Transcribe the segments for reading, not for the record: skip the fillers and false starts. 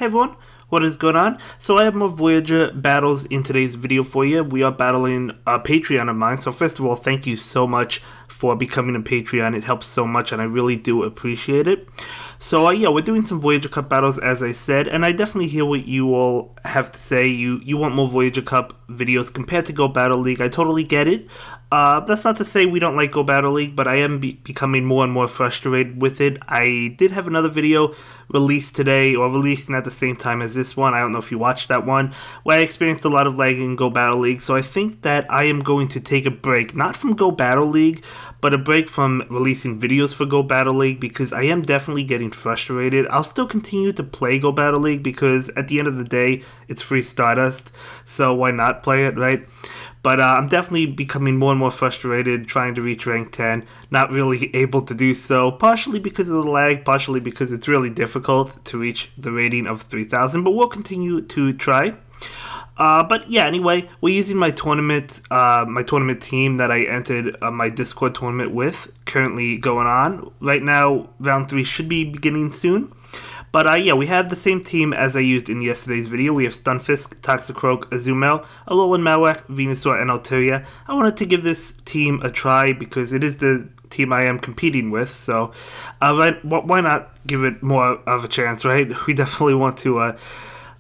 everyone, what is going on? So I have more Voyager battles in today's video for you. We are battling a Patreon of mine. So first of all, thank you so much for becoming a Patreon. It helps so much and I really do appreciate it. So yeah, we're doing some Voyager Cup battles as I said, and I definitely hear what you all have to say. You want more Voyager Cup videos compared to Go Battle League. I totally get it. That's not to say we don't like Go Battle League, but I am becoming more and more frustrated with it. I did have another video released today, or releasing at the same time as this one. I don't know if you watched that one, where I experienced a lot of lag in Go Battle League. So I think that I am going to take a break, not from Go Battle League, but a break from releasing videos for Go Battle League, because I am definitely getting frustrated. I'll still continue to play Go Battle League because at the end of the day, it's free Stardust, so why not play it, right? But I'm definitely becoming more and more frustrated trying to reach rank 10, not really able to do so, partially because of the lag, partially because it's really difficult to reach the rating of 3,000, but we'll continue to try. But yeah, anyway, we're using my tournament team that I entered my Discord tournament with, currently going on. Right now, round 3 should be beginning soon. But yeah, we have the same team as I used in yesterday's video. We have Stunfisk, Toxicroak, Azumel, Alolan Marowak, Venusaur, and Altaria. I wanted to give this team a try because it is the team I am competing with. So why not give it more of a chance, right? We definitely want to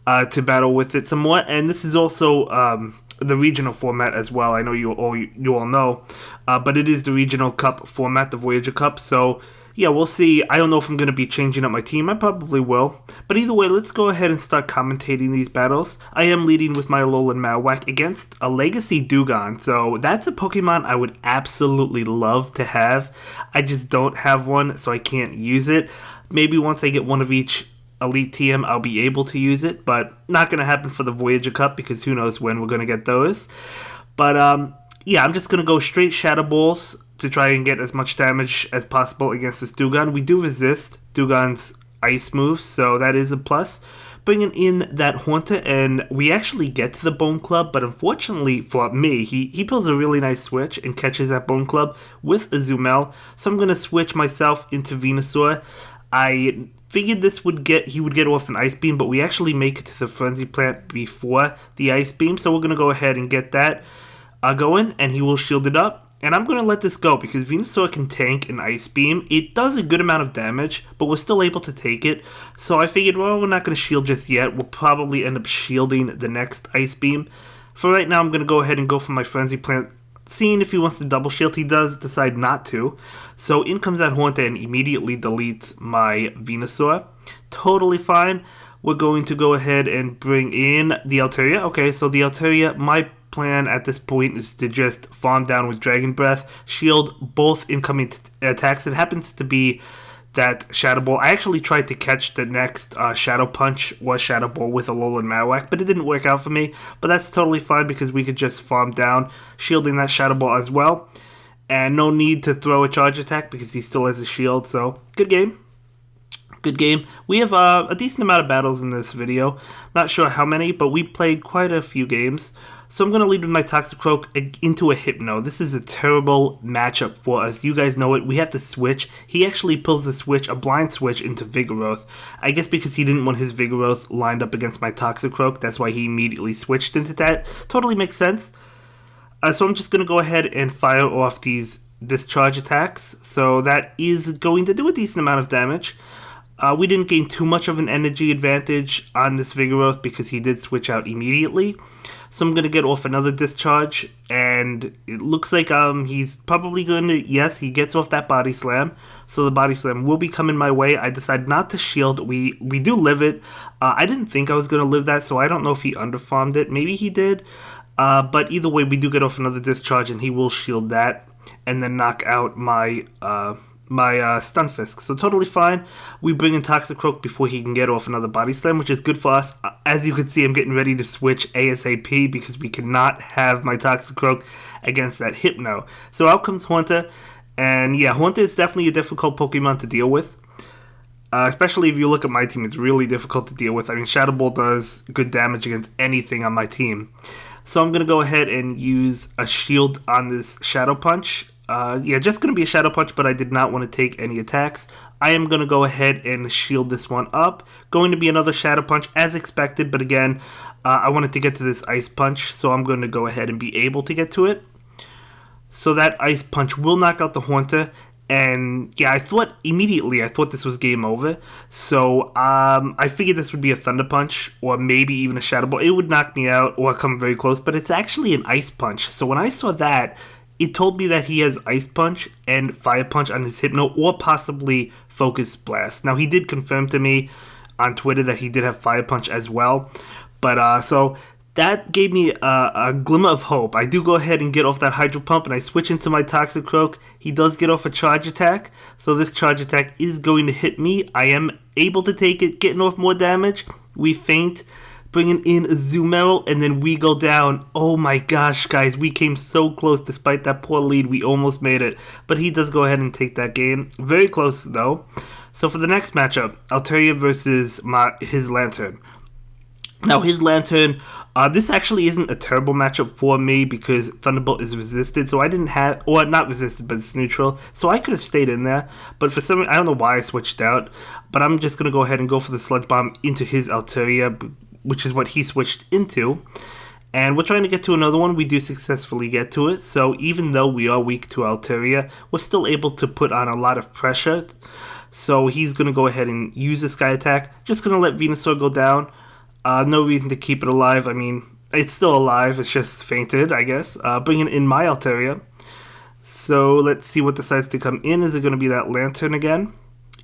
battle with it some more. And this is also the regional format as well. I know you all know, but it is the regional cup format, the Voyager Cup. So yeah, we'll see. I don't know if I'm going to be changing up my team. I probably will. But either way, let's go ahead and start commentating these battles. I am leading with my Alolan Marowak against a Legacy Dewgong. So that's a Pokemon I would absolutely love to have. I just don't have one, so I can't use it. Maybe once I get one of each Elite TM, I'll be able to use it. But not going to happen for the Voyager Cup because who knows when we're going to get those. But yeah, I'm just going to go straight Shadow Balls to try and get as much damage as possible against this Dewgong. We do resist Dewgong's ice moves, so that is a plus. Bringing in that Haunter, and we actually get to the Bone Club, but unfortunately for me, he pulls a really nice switch and catches that Bone Club with Azumel, so I'm going to switch myself into Venusaur. I figured he would get off an Ice Beam, but we actually make it to the Frenzy Plant before the Ice Beam, so we're going to go ahead and get that going, and he will shield it up. And I'm going to let this go because Venusaur can tank an Ice Beam. It does a good amount of damage, but we're still able to take it. So I figured, well, we're not going to shield just yet. We'll probably end up shielding the next Ice Beam. For right now, I'm going to go ahead and go for my Frenzy Plant, seeing if he wants to double shield. He does decide not to. So in comes that Haunter and immediately deletes my Venusaur. Totally fine. We're going to go ahead and bring in the Altaria. Okay, so the Altaria, my plan at this point is to just farm down with Dragon Breath, shield both incoming attacks. It happens to be that Shadow Ball. I actually tried to catch the next Shadow Punch or Shadow Ball with Alolan Marowak, but it didn't work out for me. But that's totally fine because we could just farm down, shielding that Shadow Ball as well. And no need to throw a charge attack because he still has a shield. So, good game. Good game. We have a decent amount of battles in this video. Not sure how many, but we played quite a few games. So I'm going to lead with my Toxicroak into a Hypno. This is a terrible matchup for us. You guys know it. We have to switch. He actually pulls a blind switch into Vigoroth. I guess because he didn't want his Vigoroth lined up against my Toxicroak. That's why he immediately switched into that. Totally makes sense. So I'm just going to go ahead and fire off these discharge attacks. So that is going to do a decent amount of damage. We didn't gain too much of an energy advantage on this Vigoroth because he did switch out immediately. So I'm going to get off another discharge, and it looks like he's probably going to, yes, he gets off that Body Slam. So the Body Slam will be coming my way. I decided not to shield. We do live it. I didn't think I was going to live that, so I don't know if he underfarmed it. Maybe he did. But either way, we do get off another discharge, and he will shield that and then knock out my Stunfisk. So totally fine. We bring in Toxicroak before he can get off another Body Slam, which is good for us. As you can see, I'm getting ready to switch ASAP because we cannot have my Toxicroak against that Hypno. So out comes Haunter, and yeah, Haunter is definitely a difficult Pokemon to deal with. Especially if you look at my team, it's really difficult to deal with. I mean, Shadow Ball does good damage against anything on my team. So I'm going to go ahead and use a shield on this Shadow Punch. Yeah, just going to be a Shadow Punch, but I did not want to take any attacks. I am going to go ahead and shield this one up. Going to be another Shadow Punch as expected, but again, I wanted to get to this Ice Punch, so I'm going to go ahead and be able to get to it. So that Ice Punch will knock out the Haunter, and yeah, I thought this was game over. So I figured this would be a Thunder Punch, or maybe even a Shadow Ball. It would knock me out or come very close, but it's actually an Ice Punch. So when I saw that, it told me that he has Ice Punch and Fire Punch on his Hypno, or possibly Focus Blast. Now, he did confirm to me on Twitter that he did have Fire Punch as well. But, so that gave me a glimmer of hope. I do go ahead and get off that Hydro Pump, and I switch into my Toxicroak. He does get off a Charge Attack, so this Charge Attack is going to hit me. I am able to take it, getting off more damage. We feint, bringing in a Zoom Arrow, and then we go down. Oh my gosh, guys, we came so close despite that poor lead. We almost made it, but he does go ahead and take that game. Very close, though. So for the next matchup, Altaria versus his Lantern. Now, his Lantern, this actually isn't a terrible matchup for me because Thunderbolt is resisted, so I didn't have, or not resisted, but it's neutral, so I could have stayed in there, but for some reason, I don't know why I switched out, but I'm just going to go ahead and go for the Sludge Bomb into his Altaria, which is what he switched into, and we're trying to get to another one. We do successfully get to it, so even though we are weak to Altaria, we're still able to put on a lot of pressure, so he's going to go ahead and use the Sky Attack, just going to let Venusaur go down. No reason to keep it alive. I mean, it's still alive, it's just fainted, I guess. Bringing in my Altaria. So let's see what decides to come in. Is it going to be that Lantern again?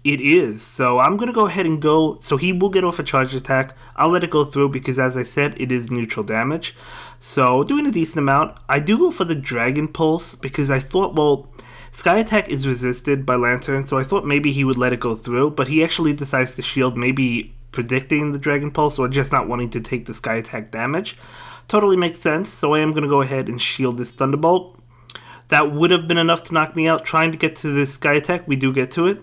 It is. So I'm going to go ahead and go. So he will get off a Charge Attack. I'll let it go through because, as I said, it is neutral damage. So doing a decent amount. I do go for the Dragon Pulse because I thought, well, Sky Attack is resisted by Lantern, so I thought maybe he would let it go through, but he actually decides to shield, maybe predicting the Dragon Pulse or just not wanting to take the Sky Attack damage. Totally makes sense, so I am going to go ahead and shield this Thunderbolt. That would have been enough to knock me out. Trying to get to this Sky Attack, we do get to it.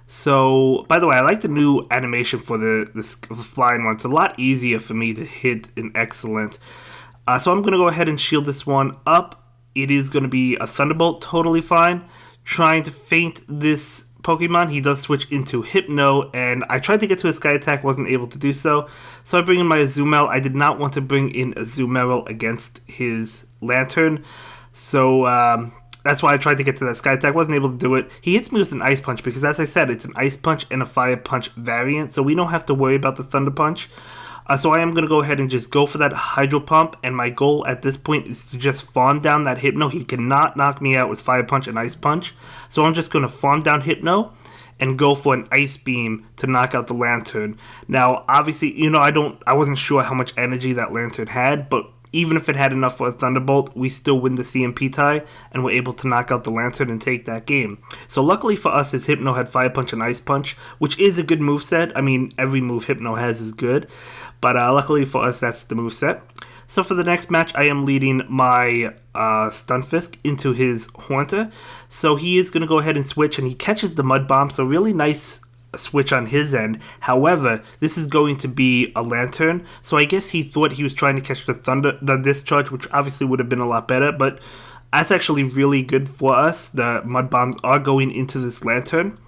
So, by the way, I like the new animation for the flying one. It's a lot easier for me to hit an excellent. So I'm going to go ahead and shield this one up. It is going to be a Thunderbolt, totally fine. Trying to feint this Pokemon, he does switch into Hypno, and I tried to get to his Sky Attack, wasn't able to do so. So I bring in my Azumarill. I did not want to bring in Azumarill against his Lantern. So that's why I tried to get to that Sky Attack, wasn't able to do it. He hits me with an Ice Punch because, as I said, it's an Ice Punch and a Fire Punch variant, so we don't have to worry about the Thunder Punch. So I am going to go ahead and just go for that Hydro Pump, and my goal at this point is to just farm down that Hypno. He cannot knock me out with Fire Punch and Ice Punch, so I'm just going to farm down Hypno and go for an Ice Beam to knock out the Lantern. Now, obviously, you know, I wasn't sure how much energy that Lantern had, but even if it had enough for a Thunderbolt, we still win the CMP tie, and we're able to knock out the Lantern and take that game. So luckily for us, his Hypno had Fire Punch and Ice Punch, which is a good moveset. I mean, every move Hypno has is good, but luckily for us, that's the moveset. So for the next match, I am leading my Stunfisk into his Haunter. So he is going to go ahead and switch, and he catches the Mud Bomb, so really nice switch on his end. However, this is going to be a Lantern, so I guess he thought he was trying to catch the Discharge, which obviously would have been a lot better, but that's actually really good for us. The Mud Bombs are going into this Lantern.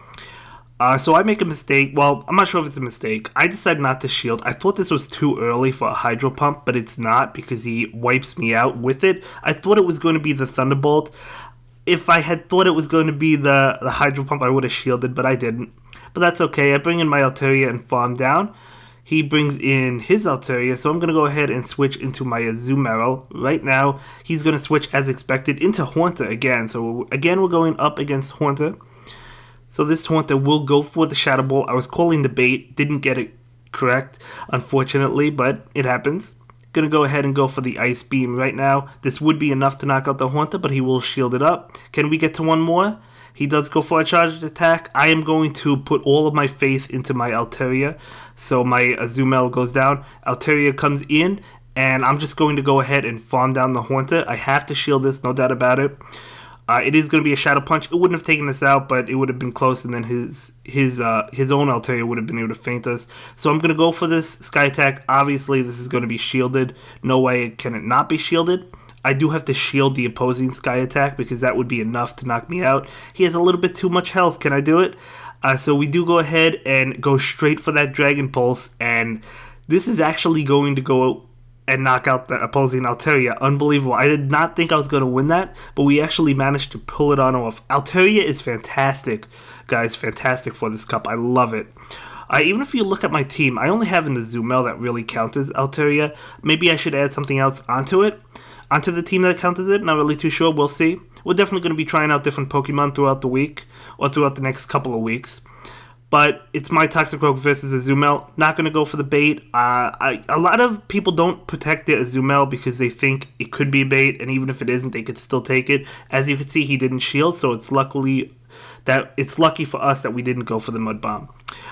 So I make a mistake. Well, I'm not sure if it's a mistake. I decide not to shield. I thought this was too early for a Hydro Pump, but it's not because he wipes me out with it. I thought it was going to be the Thunderbolt. If I had thought it was going to be the Hydro Pump, I would have shielded, but I didn't. But that's okay. I bring in my Altaria and farm down. He brings in his Altaria, so I'm going to go ahead and switch into my Azumarill. Right now, he's going to switch as expected into Haunter again. So again, we're going up against Haunter. So this Haunter will go for the Shadow Ball. I was calling the bait, didn't get it correct, unfortunately, but it happens. Gonna go ahead and go for the Ice Beam right now. This would be enough to knock out the Haunter, but he will shield it up. Can we get to one more? He does go for a charged attack. I am going to put all of my faith into my Altaria. So my Azumarill goes down. Altaria comes in, and I'm just going to go ahead and farm down the Haunter. I have to shield this, no doubt about it. It is going to be a Shadow Punch. It wouldn't have taken us out, but it would have been close, and then his own Altaria would have been able to feint us. So I'm going to go for this Sky Attack. Obviously, this is going to be shielded. No way can it not be shielded. I do have to shield the opposing Sky Attack because that would be enough to knock me out. He has a little bit too much health. Can I do it? So we do go ahead and go straight for that Dragon Pulse, and this is actually going to go and knock out the opposing Altaria. Unbelievable. I did not think I was going to win that, but we actually managed to pull it on off. Altaria is fantastic, guys. Fantastic for this cup. I love it. Even if you look at my team, I only have an Azumel that really counts as Altaria. Maybe I should add something else onto it. Onto the team that counts as it. Not really too sure. We'll see. We're definitely going to be trying out different Pokemon throughout the week, or throughout the next couple of weeks. But it's my Toxicroak versus Azumel. Not going to go for the bait. A lot of people don't protect their Azumel because they think it could be bait, and even if it isn't, they could still take it. As you can see, he didn't shield, so it's lucky for us that we didn't go for the Mud Bomb.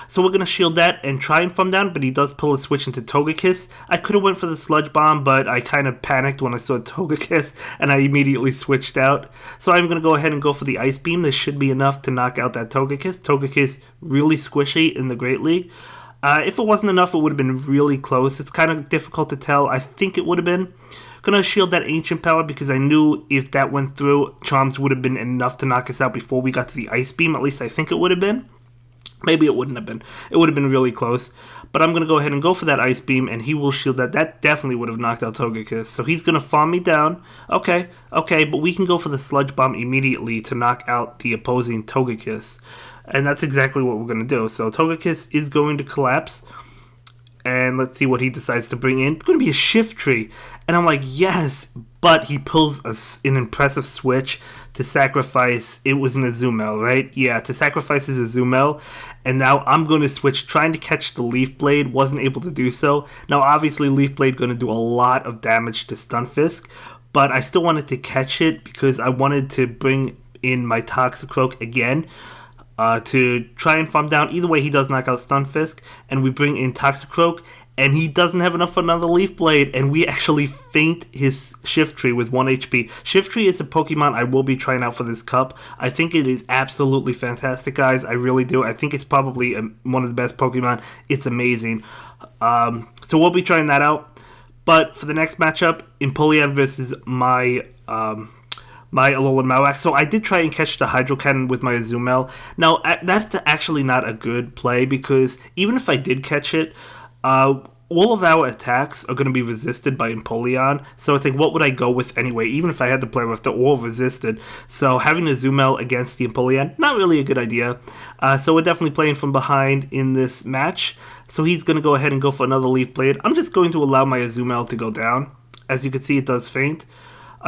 So we're going to shield that and try and farm down, but he does pull a switch into Togekiss. I could have went for the Sludge Bomb, but I kind of panicked when I saw Togekiss, and I immediately switched out. So I'm going to go ahead and go for the Ice Beam. This should be enough to knock out that Togekiss. Togekiss really squishy in the Great League. If it wasn't enough, it would have been really close. It's kind of difficult to tell. I think it would have been. Gonna shield that Ancient Power because I knew if that went through, Charms would have been enough to knock us out before we got to the Ice Beam. At least I think it would have been. Maybe it wouldn't have been. It would have been really close. But I'm going to go ahead and go for that Ice Beam, and he will shield that. That definitely would have knocked out Togekiss. So he's going to farm me down. Okay, but we can go for the Sludge Bomb immediately to knock out the opposing Togekiss. And that's exactly what we're going to do. So Togekiss is going to collapse. And let's see what he decides to bring in. It's going to be a Shift Tree. And I'm like, yes, but he pulls an impressive switch to sacrifice. It was an Azumel, right? Yeah, to sacrifice his Azumel. And now I'm going to switch, trying to catch the Leaf Blade. Wasn't able to do so. Now, obviously, Leaf Blade going to do a lot of damage to Stunfisk. But I still wanted to catch it because I wanted to bring in my Toxicroak again. To try and farm down. Either way, he does knock out Stunfisk, and we bring in Toxicroak, and he doesn't have enough for another Leaf Blade, and we actually feint his Shift Tree with 1 HP. Shift Tree is a Pokemon I will be trying out for this cup. I think it is absolutely fantastic, guys. I really do. I think it's probably one of the best Pokemon. It's amazing. So we'll be trying that out. But for the next matchup, Empoleon versus my Alolan Marowak. So I did try and catch the Hydro Cannon with my Azumel. Now, that's actually not a good play because even if I did catch it, all of our attacks are going to be resisted by Empoleon. So it's like, what would I go with anyway? Even if I had to play with, they're all resisted. So having Azumel against the Empoleon, not really a good idea. So we're definitely playing from behind in this match. So he's going to go ahead and go for another Leaf Blade. I'm just going to allow my Azumel to go down. As you can see, it does faint.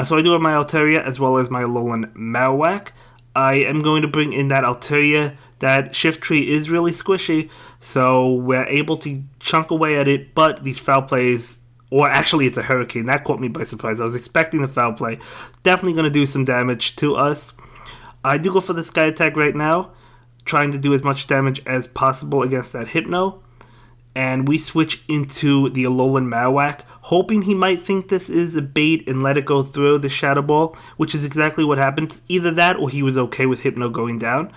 So I do have my Altaria as well as my Alolan Marowak. I am going to bring in that Altaria. That Shift Tree is really squishy, so we're able to chunk away at it, but these foul plays, or actually it's a Hurricane, that caught me by surprise. I was expecting the foul play. Definitely going to do some damage to us. I do go for the Sky Attack right now, trying to do as much damage as possible against that Hypno. And we switch into the Alolan Marowak, hoping he might think this is a bait and let it go through the Shadow Ball, which is exactly what happened. Either that or he was okay with Hypno going down.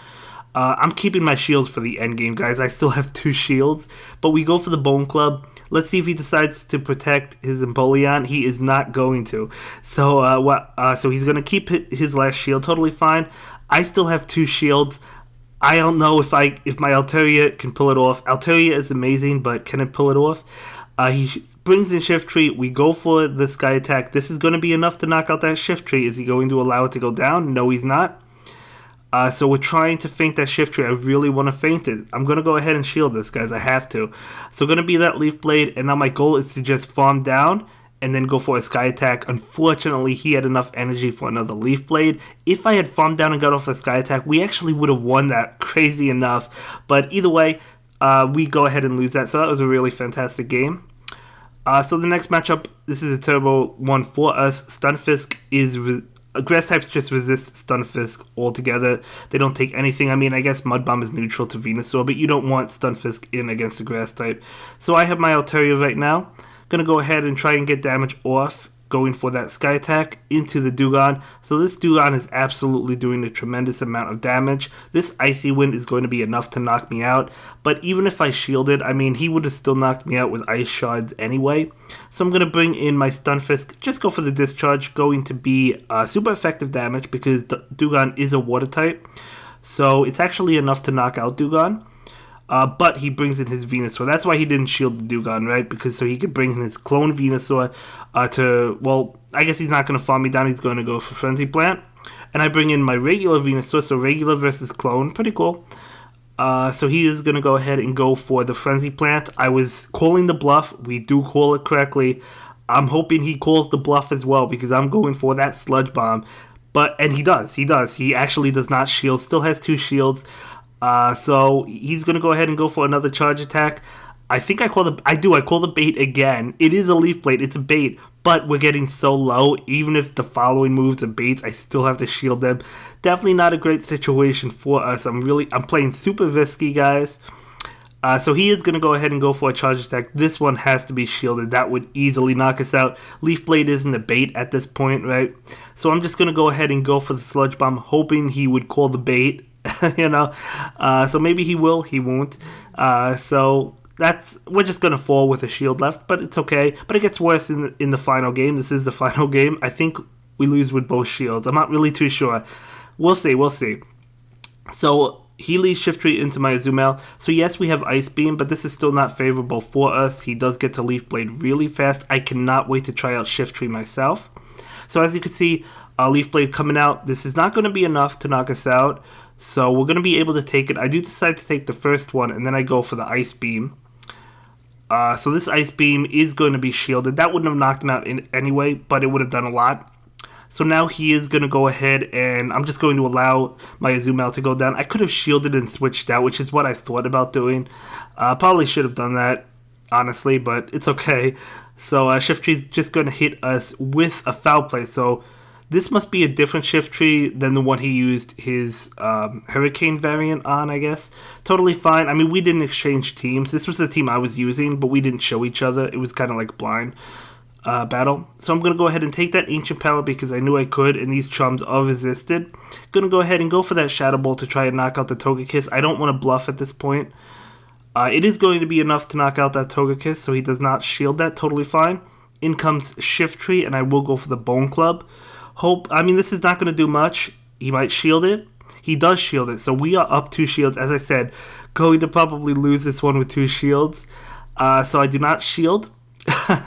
I'm keeping my shields for the end game, guys. I still have 2 shields, but we go for the Bone Club. Let's see if he decides to protect his Empoleon. He is not going to. So so he's going to keep his last shield. Totally fine. I still have 2 shields. I don't know if my Altaria can pull it off. Altaria is amazing, but can it pull it off? He brings in Shift Tree. We go for the Sky Attack. This is going to be enough to knock out that Shift Tree. Is he going to allow it to go down? No, he's not. So we're trying to feint that Shift Tree. I really want to feint it. I'm going to go ahead and shield this, guys. I have to. So going to be that Leaf Blade, and now my goal is to just farm down and then go for a Sky Attack. Unfortunately, he had enough energy for another Leaf Blade. If I had farmed down and got off a Sky Attack, we actually would have won that. Crazy enough. But either way, we go ahead and lose that. So that was a really fantastic game. So the next matchup, this is a terrible one for us. Stunfisk is... Grass types just resist Stunfisk altogether. They don't take anything. I mean, I guess Mud Bomb is neutral to Venusaur, but you don't want Stunfisk in against the Grass type. So I have my Altaria right now. Gonna go ahead and try and get damage off, going for that Sky Attack into the Dewgong. So this Dewgong is absolutely doing a tremendous amount of damage. This Icy Wind is going to be enough to knock me out, but even if I shielded, I mean, he would have still knocked me out with Ice Shards anyway. So I'm going to bring in my Stunfisk, just go for the Discharge, going to be super effective damage because Dewgong is a Water type. So it's actually enough to knock out Dugong. But he brings in his Venusaur. That's why he didn't shield the Dugong, right? Because so he could bring in his clone Venusaur to, well, I guess he's not going to farm me down. He's going to go for Frenzy Plant. And I bring in my regular Venusaur, so regular versus clone. Pretty cool. So he is going to go ahead and go for the Frenzy Plant. I was calling the bluff. We do call it correctly. I'm hoping he calls the bluff as well because I'm going for that Sludge Bomb. And he does. He actually does not shield. Still has 2 shields. So he's going to go ahead and go for another charge attack. I call the bait again. It is a Leaf Blade. It's a bait. But we're getting so low. Even if the following moves are baits, I still have to shield them. Definitely not a great situation for us. I'm playing super risky, guys. So he is going to go ahead and go for a charge attack. This one has to be shielded. That would easily knock us out. Leaf Blade isn't a bait at this point, right? So I'm just going to go ahead and go for the Sludge Bomb, hoping he would call the bait. So maybe he will, he won't. So we're just gonna fall with a shield left, but it's okay. But it gets worse in the final game. This is the final game. I think we lose with both shields. I'm not really too sure. We'll see. So he leaves Shiftry into my Azumarill. So yes, we have Ice Beam, but this is still not favorable for us. He does get to Leaf Blade really fast. I cannot wait to try out Shiftry myself. So as you can see, Leaf Blade coming out. This is not going to be enough to knock us out. So we're going to be able to take it. I do decide to take the first one, and then I go for the Ice Beam. So this Ice Beam is going to be shielded. That wouldn't have knocked him out anyway, but it would have done a lot. So now he is going to go ahead, and I'm just going to allow my Azumarill to go down. I could have shielded and switched out, which is what I thought about doing. Probably should have done that, honestly, but it's okay. So Shiftry's just going to hit us with a Foul Play. So this must be a different Shiftry than the one he used his Hurricane variant on, I guess. Totally fine. I mean, we didn't exchange teams. This was the team I was using, but we didn't show each other. It was kind of like blind battle. So I'm going to go ahead and take that Ancient Power because I knew I could, and these Chums are resisted. Going to go ahead and go for that Shadow Ball to try and knock out the Togekiss. I don't want to bluff at this point. It is going to be enough to knock out that Togekiss, so he does not shield that. Totally fine. In comes Shiftry, and I will go for the Bone Club. This is not going to do much. He might shield it. He does shield it. So we are up 2 shields. As I said, going to probably lose this one with 2 shields. So I do not shield.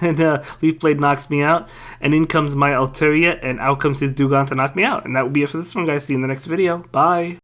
And Leaf Blade knocks me out. And in comes my Altaria. And out comes his Dugong to knock me out. And that will be it for this one, guys. See you in the next video. Bye.